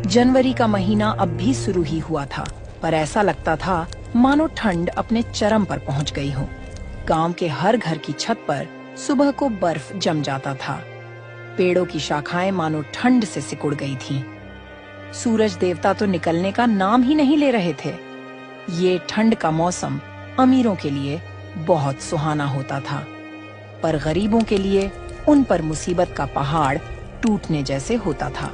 जनवरी का महीना अब भी शुरू ही हुआ था, पर ऐसा लगता था मानो ठंड अपने चरम पर पहुंच गई हो। गांव के हर घर की छत पर सुबह को बर्फ जम जाता था। पेड़ों की शाखाएं मानो ठंड से सिकुड़ गई थीं। सूरज देवता तो निकलने का नाम ही नहीं ले रहे थे। ये ठंड का मौसम अमीरों के लिए बहुत सुहाना होता था, पर गरीबों के लिए उन पर मुसीबत का पहाड़ टूटने जैसे होता था।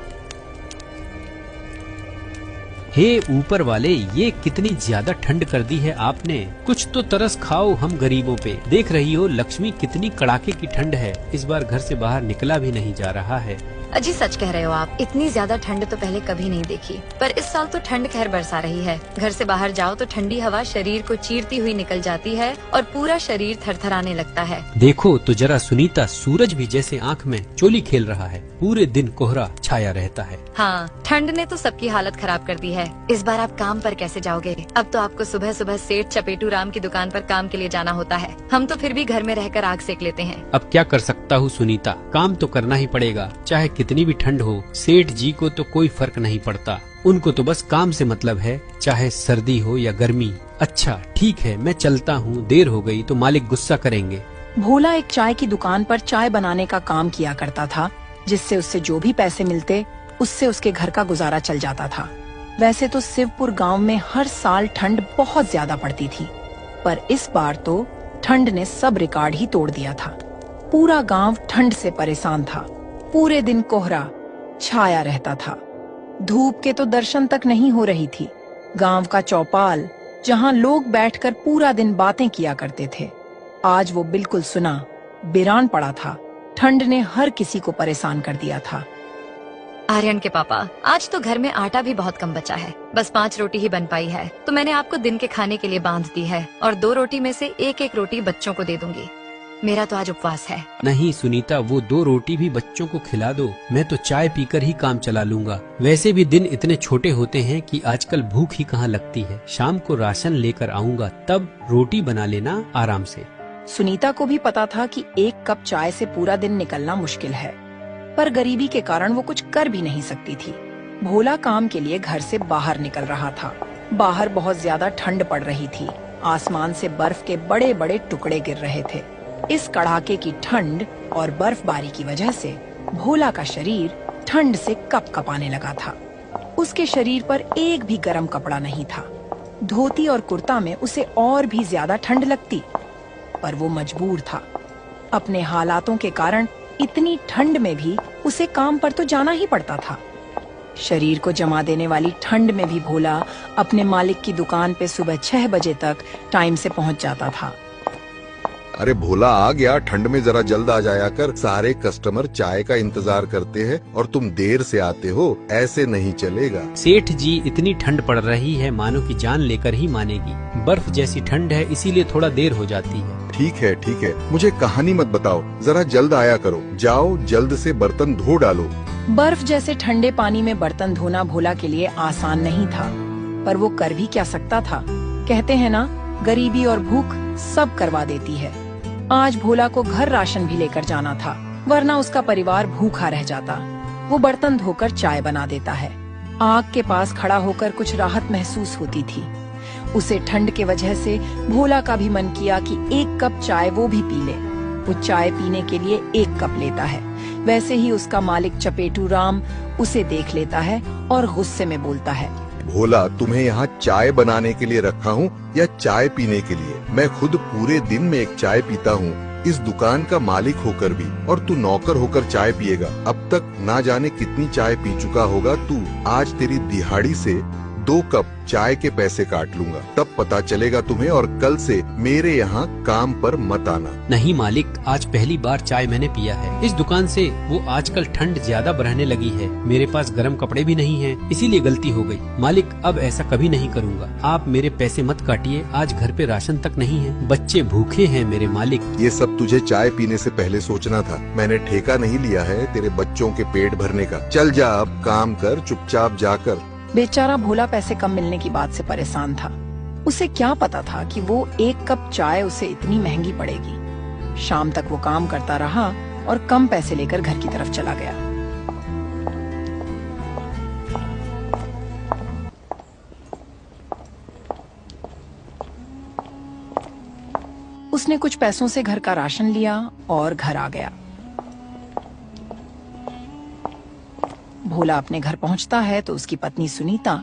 हे ऊपर वाले, ये कितनी ज्यादा ठंड कर दी है आपने। कुछ तो तरस खाओ हम गरीबों पे। देख रही हो लक्ष्मी, कितनी कड़ाके की ठंड है। इस बार घर से बाहर निकला भी नहीं जा रहा है। अजी सच कह रहे हो आप, इतनी ज्यादा ठंड तो पहले कभी नहीं देखी। पर इस साल तो ठंड कहर बरसा रही है। घर से बाहर जाओ तो ठंडी हवा शरीर को चीरती हुई निकल जाती है और पूरा शरीर थरथराने लगता है। देखो तो जरा सुनीता, सूरज भी जैसे आंख में चोली खेल रहा है। पूरे दिन कोहरा छाया रहता है। हाँ, ठंड ने तो सबकी हालत खराब कर दी है। इस बार आप काम पर कैसे जाओगे? अब तो आपको सुबह सुबह सेठ चपेटू राम की दुकान पर काम के लिए जाना होता है। हम तो फिर भी घर में रहकर आग सेक लेते हैं। अब क्या कर सकता हूँ सुनीता, काम तो करना ही पड़ेगा। चाहे कितनी भी ठंड हो, सेठ जी को तो कोई फर्क नहीं पड़ता। उनको तो बस काम से मतलब है, चाहे सर्दी हो या गर्मी। अच्छा ठीक है, मैं चलता हूँ। देर हो गई तो मालिक गुस्सा करेंगे। भोला एक चाय की दुकान पर चाय बनाने का काम किया करता था, जिससे उससे जो भी पैसे मिलते उससे उसके घर का गुजारा चल जाता था। वैसे तो शिवपुर गांव में हर साल ठंड बहुत ज्यादा पड़ती थी, पर इस बार तो ठंड ने सब रिकॉर्ड ही तोड़ दिया था। पूरा गांव ठंड से परेशान था। पूरे दिन कोहरा छाया रहता था। धूप के तो दर्शन तक नहीं हो रही थी। गांव का चौपाल, जहां लोग बैठकर पूरा दिन बातें किया करते थे, आज वो बिल्कुल सुना वीरान पड़ा था। ठंड ने हर किसी को परेशान कर दिया था। आर्यन के पापा, आज तो घर में आटा भी बहुत कम बचा है। बस 5 रोटी ही बन पाई है, तो मैंने आपको दिन के खाने के लिए बांध दी है और 2 रोटी में से एक रोटी बच्चों को दे दूंगी। मेरा तो आज उपवास है। नहीं सुनीता, वो 2 रोटी भी बच्चों को खिला दो। मैं तो चाय पीकर ही काम चला लूंगा। वैसे भी दिन इतने छोटे होते हैं कि आजकल भूख ही कहाँ लगती है। शाम को राशन लेकर आऊंगा, तब रोटी बना लेना आराम से। सुनीता को भी पता था कि 1 कप चाय से पूरा दिन निकलना मुश्किल है, पर गरीबी के कारण वो कुछ कर भी नहीं सकती थी। भोला काम के लिए घर से बाहर निकल रहा था। बाहर बहुत ज्यादा ठंड पड़ रही थी। आसमान से बर्फ के बड़े बड़े टुकड़े गिर रहे थे। इस कड़ाके की ठंड और बर्फबारी की वजह से भोला का शरीर ठंड से कपकपाने लगा था। उसके शरीर पर एक भी गर्म कपड़ा नहीं था। धोती और कुर्ता में उसे और भी ज्यादा ठंड लगती, पर वो मजबूर था। अपने हालातों के कारण इतनी ठंड में भी उसे काम पर तो जाना ही पड़ता था। शरीर को जमा देने वाली ठंड में भी भोला अपने मालिक की दुकान पे सुबह 6 बजे तक टाइम से पहुंच जाता था। अरे भोला आ गया, ठंड में जरा जल्द आ जाया कर। सारे कस्टमर चाय का इंतजार करते हैं और तुम देर से आते हो। ऐसे नहीं चलेगा। सेठ जी, इतनी ठंड पड़ रही है मानो कि जान लेकर ही मानेगी। बर्फ जैसी ठंड है, इसीलिए थोड़ा देर हो जाती है। ठीक है, मुझे कहानी मत बताओ, जरा जल्द आया करो। जाओ जल्द से बर्तन धो डालो। बर्फ जैसे ठंडे पानी में बर्तन धोना भोला के लिए आसान नहीं था, पर वो कर भी क्या सकता था। कहते हैं ना, गरीबी और भूख सब करवा देती है। आज भोला को घर राशन भी लेकर जाना था, वरना उसका परिवार भूखा रह जाता। वो बर्तन धोकर चाय बना देता है। आग के पास खड़ा होकर कुछ राहत महसूस होती थी। उसे ठंड के वजह से भोला का भी मन किया कि 1 कप चाय वो भी पी ले। वो चाय पीने के लिए 1 कप लेता है। वैसे ही उसका मालिक चपेटू राम उसे देख लेता है और गुस्से में बोलता है, भोला, तुम्हें यहाँ चाय बनाने के लिए रखा हूँ या चाय पीने के लिए? मैं खुद पूरे दिन में 1 चाय पीता हूँ, इस दुकान का मालिक होकर भी, और तू नौकर होकर चाय पिएगा। अब तक ना जाने कितनी चाय पी चुका होगा तू। आज तेरी दिहाड़ी से 2 कप चाय के पैसे काट लूंगा, तब पता चलेगा तुम्हें, और कल से मेरे यहाँ काम पर मत आना। नहीं मालिक, आज पहली बार चाय मैंने पिया है इस दुकान से। वो आजकल ठंड ज्यादा बढ़ने लगी है। मेरे पास गर्म कपड़े भी नहीं हैं, इसीलिए गलती हो गई। मालिक, अब ऐसा कभी नहीं करूँगा। आप मेरे पैसे मत काटिए। आज घर पे राशन तक नहीं है, बच्चे भूखे हैं मेरे मालिक। ये सब तुझे चाय पीने से पहले सोचना था। मैंने ठेका नहीं लिया है तेरे बच्चों के पेट भरने का। चल जा, अब काम कर चुपचाप जाकर। बेचारा भोला पैसे कम मिलने की बात से परेशान था। उसे क्या पता था कि वो 1 कप चाय उसे इतनी महंगी पड़ेगी। शाम तक वो काम करता रहा और कम पैसे लेकर घर की तरफ चला गया। उसने कुछ पैसों से घर का राशन लिया और घर आ गया। भोला अपने घर पहुंचता है तो उसकी पत्नी सुनीता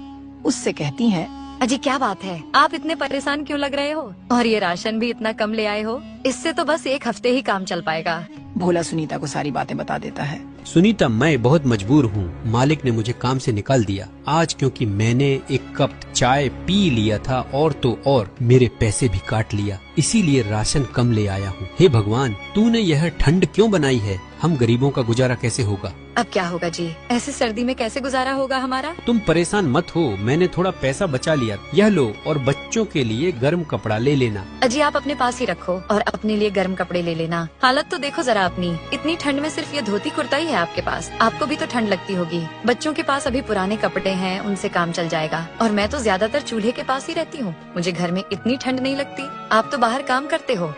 उससे कहती है, अजी क्या बात है, आप इतने परेशान क्यों लग रहे हो? और ये राशन भी इतना कम ले आए हो, इससे तो बस एक हफ्ते ही काम चल पाएगा। भोला सुनीता को सारी बातें बता देता है। सुनीता, मैं बहुत मजबूर हूँ। मालिक ने मुझे काम से निकाल दिया आज, क्योंकि मैंने एक कप चाय पी लिया था और तो और मेरे पैसे भी काट लिया, इसीलिए राशन कम ले आया हूँ। हे भगवान, तूने यह ठंड क्यों बनाई है? हम गरीबों का गुजारा कैसे होगा? अब क्या होगा जी, ऐसे सर्दी में कैसे गुजारा होगा हमारा? तुम परेशान मत हो, मैंने थोड़ा पैसा बचा लिया, यह लो और बच्चों के लिए गर्म कपड़ा ले लेना। अजी आप अपने पास ही रखो और अपने लिए गर्म कपड़े ले लेना। हालत तो देखो जरा अपनी, इतनी ठंड में सिर्फ ये धोती कुर्ता ही है आपके पास। आपको भी तो ठंड लगती होगी। बच्चों के पास अभी पुराने कपड़े हैं, उनसे काम चल जाएगा। और मैं तो ज्यादातर चूल्हे के पास ही रहती हूँ, मुझे घर में इतनी ठंड नहीं लगती। आप तो बाहर काम करते हो।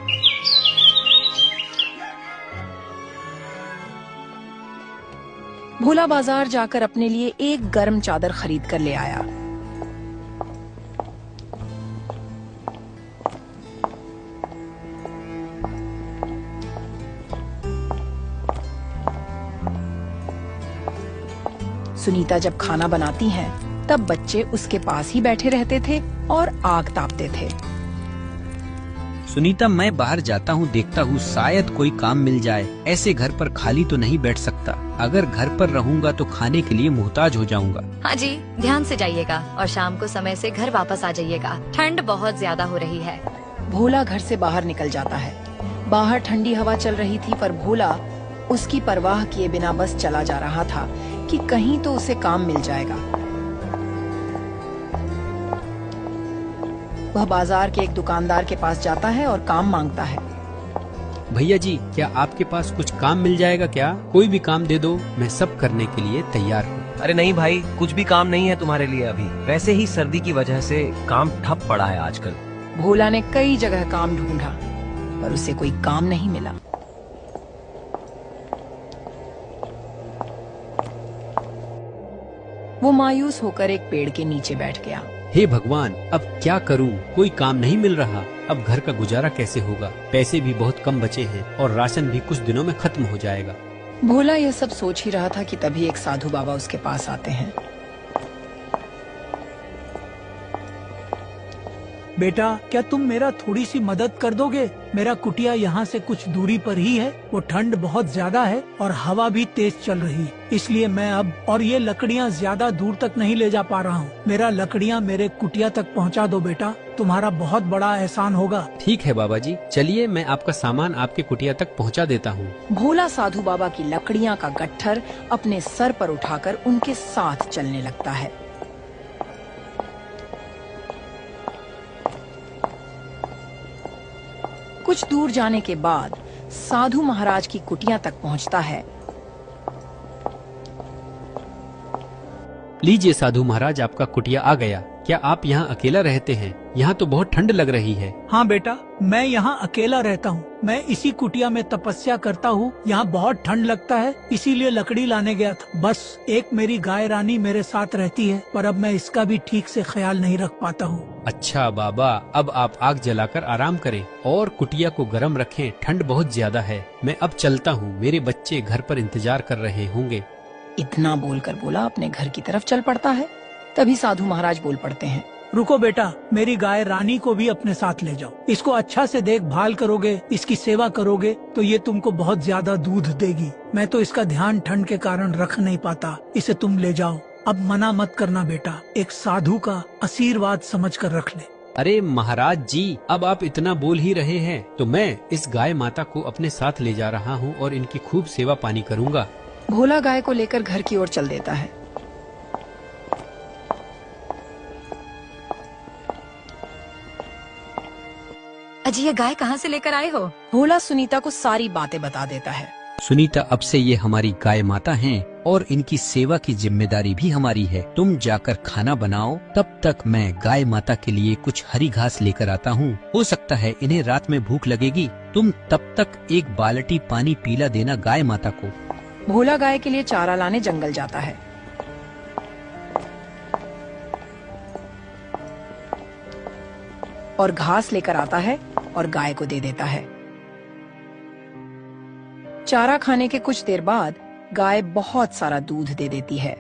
भोला बाजार जाकर अपने लिए एक गर्म चादर खरीद कर ले आया। सुनीता जब खाना बनाती हैं, तब बच्चे उसके पास ही बैठे रहते थे और आग तापते थे। सुनीता, मैं बाहर जाता हूँ, देखता हूँ शायद कोई काम मिल जाए। ऐसे घर पर खाली तो नहीं बैठ सकता। अगर घर पर रहूँगा तो खाने के लिए मोहताज हो जाऊँगा। हाँ जी, ध्यान से जाइएगा और शाम को समय से घर वापस आ जाइएगा। ठंड बहुत ज्यादा हो रही है। भोला घर से बाहर निकल जाता है। बाहर ठंडी हवा चल रही थी, पर भोला उसकी परवाह किए बिना बस चला जा रहा था कि कहीं तो उसे काम मिल जाएगा। वह बाजार के एक दुकानदार के पास जाता है और काम मांगता है। भैया जी, क्या आपके पास कुछ काम मिल जाएगा क्या? कोई भी काम दे दो, मैं सब करने के लिए तैयार हूँ। अरे नहीं भाई, कुछ भी काम नहीं है तुम्हारे लिए अभी। वैसे ही सर्दी की वजह से काम ठप पड़ा है आजकल। भोला ने कई जगह काम ढूंढा, पर उसे कोई काम नहीं मिला। वो मायूस होकर एक पेड़ के नीचे बैठ गया। हे भगवान, अब क्या करूं? कोई काम नहीं मिल रहा। अब घर का गुजारा कैसे होगा? पैसे भी बहुत कम बचे हैं और राशन भी कुछ दिनों में खत्म हो जाएगा। भोला यह सब सोच ही रहा था कि तभी एक साधु बाबा उसके पास आते हैं। बेटा, क्या तुम मेरा थोड़ी सी मदद कर दोगे? मेरा कुटिया यहाँ से कुछ दूरी पर ही है। वो ठंड बहुत ज्यादा है और हवा भी तेज चल रही है, इसलिए मैं अब और ये लकड़ियाँ ज्यादा दूर तक नहीं ले जा पा रहा हूँ। मेरा लकड़ियाँ मेरे कुटिया तक पहुँचा दो बेटा, तुम्हारा बहुत बड़ा एहसान होगा। ठीक है बाबा जी, चलिए मैं आपका सामान आपके कुटिया तक पहुँचा देता हूँ। भोला साधु बाबा की लकड़ियाँ का गट्ठर अपने सर पर उठाकर उनके साथ चलने लगता है। कुछ दूर जाने के बाद साधु महाराज की कुटिया तक पहुंचता है। लीजिए साधु महाराज, आपका कुटिया आ गया। क्या आप यहाँ अकेला रहते हैं? यहाँ तो बहुत ठंड लग रही है। हाँ बेटा, मैं यहाँ अकेला रहता हूँ। मैं इसी कुटिया में तपस्या करता हूँ। यहाँ बहुत ठंड लगता है, इसीलिए लकड़ी लाने गया था। बस एक मेरी गाय रानी मेरे साथ रहती है, पर अब मैं इसका भी ठीक से ख्याल नहीं रख पाता हूँ। अच्छा बाबा, अब आप आग जलाकर आराम करें और कुटिया को गर्म रखें। ठंड बहुत ज्यादा है। मैं अब चलता हूँ, मेरे बच्चे घर पर इंतजार कर रहे होंगे। इतना बोलकर भोला अपने घर की तरफ चल पड़ता है। तभी साधु महाराज बोल पड़ते हैं, रुको बेटा, मेरी गाय रानी को भी अपने साथ ले जाओ। इसको अच्छा से देखभाल करोगे, इसकी सेवा करोगे तो ये तुमको बहुत ज्यादा दूध देगी। मैं तो इसका ध्यान ठंड के कारण रख नहीं पाता। इसे तुम ले जाओ। अब मना मत करना बेटा, एक साधु का आशीर्वाद समझकर रख ले। अरे महाराज जी, अब आप इतना बोल ही रहे हैं तो मैं इस गाय माता को अपने साथ ले जा रहा हूँ और इनकी खूब सेवा पानी करूँगा। भोला गाय को लेकर घर की ओर चल देता है। अजी ये गाय कहाँ से लेकर आए हो? भोला सुनीता को सारी बातें बता देता है। सुनीता, अब से ये हमारी गाय माता हैं और इनकी सेवा की जिम्मेदारी भी हमारी है। तुम जाकर खाना बनाओ, तब तक मैं गाय माता के लिए कुछ हरी घास लेकर आता हूँ। हो सकता है इन्हें रात में भूख लगेगी। तुम तब तक एक बाल्टी पानी पीला देना गाय माता को। भोला गाय के लिए चारा लाने जंगल जाता है। और घास लेकर आता है और गाय को दे देता है। चारा खाने के कुछ देर बाद गाय बहुत सारा दूध दे देती है।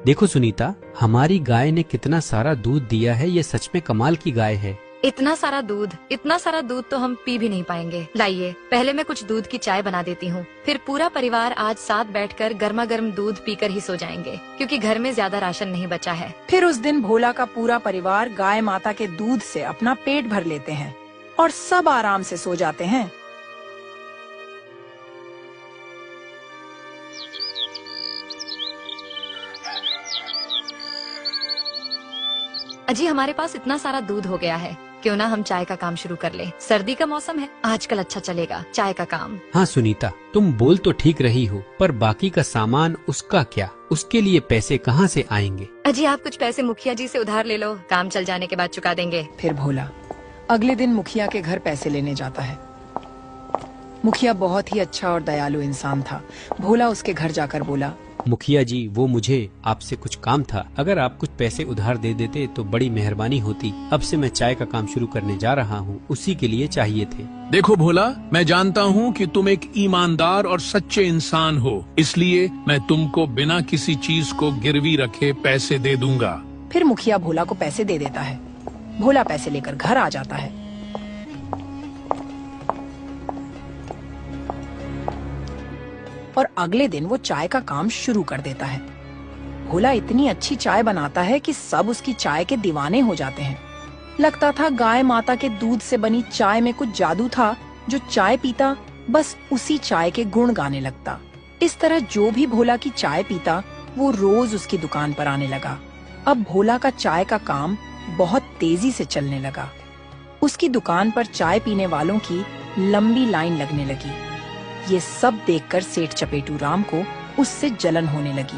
देखो सुनीता, हमारी गाय ने कितना सारा दूध दिया है। ये सच में कमाल की गाय है। इतना सारा दूध तो हम पी भी नहीं पाएंगे। लाइए, पहले मैं कुछ दूध की चाय बना देती हूँ, फिर पूरा परिवार आज साथ बैठकर गर्मा गर्म दूध पीकर ही सो जाएंगे, क्योंकि घर में ज्यादा राशन नहीं बचा है। फिर उस दिन भोला का पूरा परिवार गाय माता के दूध से अपना पेट भर लेते हैं और सब आराम से सो जाते हैं। अजी, हमारे पास इतना सारा दूध हो गया है, क्यों ना हम चाय का काम शुरू कर लें। सर्दी का मौसम है, आजकल अच्छा चलेगा चाय का काम। हाँ सुनीता, तुम बोल तो ठीक रही हो, पर बाकी का सामान उसका क्या? उसके लिए पैसे कहाँ से आएंगे? अजी, आप कुछ पैसे मुखिया जी से उधार ले लो, काम चल जाने के बाद चुका देंगे। फिर भोला अगले दिन मुखिया के घर पैसे लेने जाता है। मुखिया बहुत ही अच्छा और दयालु इंसान था। भोला उसके घर जाकर बोला, मुखिया जी, वो मुझे आपसे कुछ काम था। अगर आप कुछ पैसे उधार दे देते तो बड़ी मेहरबानी होती। अब से मैं चाय का काम शुरू करने जा रहा हूँ, उसी के लिए चाहिए थे। देखो भोला, मैं जानता हूँ कि तुम एक ईमानदार और सच्चे इंसान हो, इसलिए मैं तुमको बिना किसी चीज को गिरवी रखे पैसे दे दूंगा। फिर मुखिया भोला को पैसे दे देता है। भोला पैसे लेकर घर आ जाता है। और अगले दिन वो चाय का काम शुरू कर देता है। भोला इतनी अच्छी चाय बनाता है कि सब उसकी चाय के दीवाने हो जाते हैं। लगता था गाय माता के दूध से बनी चाय में कुछ जादू था। जो चाय पीता बस उसी चाय के गुण गाने लगता। इस तरह जो भी भोला की चाय पीता वो रोज उसकी दुकान पर आने लगा। अब भोला का चाय का काम बहुत तेजी से चलने लगा। उसकी दुकान पर चाय पीने वालों की लंबी लाइन लगने लगी। ये सब देखकर सेठ चपेटू राम को उससे जलन होने लगी।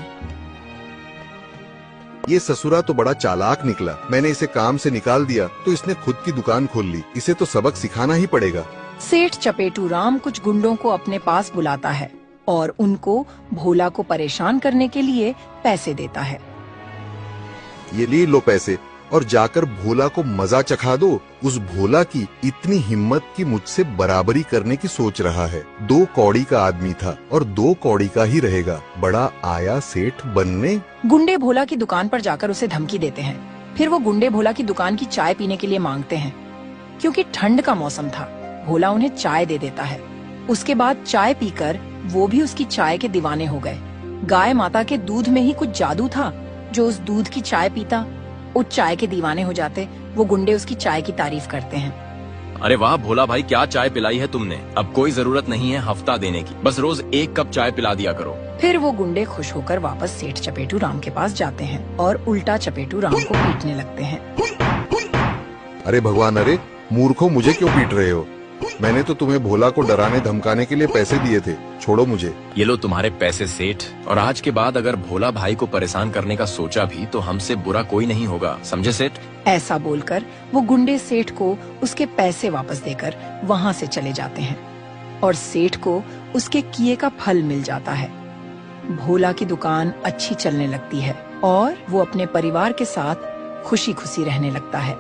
ये ससुरा तो बड़ा चालाक निकला। मैंने इसे काम से निकाल दिया तो इसने खुद की दुकान खोल ली। इसे तो सबक सिखाना ही पड़ेगा। सेठ चपेटू राम कुछ गुंडों को अपने पास बुलाता है और उनको भोला को परेशान करने के लिए पैसे देता है। ये ले लो पैसे और जाकर भोला को मजा चखा दो। उस भोला की इतनी हिम्मत कि मुझसे बराबरी करने की सोच रहा है। 2 कौड़ी का आदमी था और 2 कौड़ी का ही रहेगा। बड़ा आया सेठ बनने। गुंडे भोला की दुकान पर जाकर उसे धमकी देते हैं। फिर वो गुंडे भोला की दुकान की चाय पीने के लिए मांगते हैं। क्योंकि ठंड का मौसम था, भोला उन्हें चाय दे देता है। उसके बाद चाय पीकर वो भी उसकी चाय के दीवाने हो गए। गाय माता के दूध में ही कुछ जादू था। जो उस दूध की चाय पीता उस चाय के दीवाने हो जाते। वो गुंडे उसकी चाय की तारीफ करते हैं। अरे वाह भोला भाई, क्या चाय पिलाई है तुमने। अब कोई जरूरत नहीं है हफ्ता देने की, बस रोज 1 कप चाय पिला दिया करो। फिर वो गुंडे खुश होकर वापस सेठ चपेटू राम के पास जाते हैं और उल्टा चपेटू राम को पीटने लगते हैं। अरे भगवान, अरे मूर्खों, मुझे क्यों पीट रहे हो? मैंने तो तुम्हें भोला को डराने धमकाने के लिए पैसे दिए थे। छोड़ो मुझे। ये लो तुम्हारे पैसे सेठ, और आज के बाद अगर भोला भाई को परेशान करने का सोचा भी तो हमसे बुरा कोई नहीं होगा, समझे सेठ? ऐसा बोलकर वो गुंडे सेठ को उसके पैसे वापस देकर वहाँ से चले जाते हैं और सेठ को उसके किए का फल मिल जाता है। भोला की दुकान अच्छी चलने लगती है और वो अपने परिवार के साथ खुशी खुशी रहने लगता है।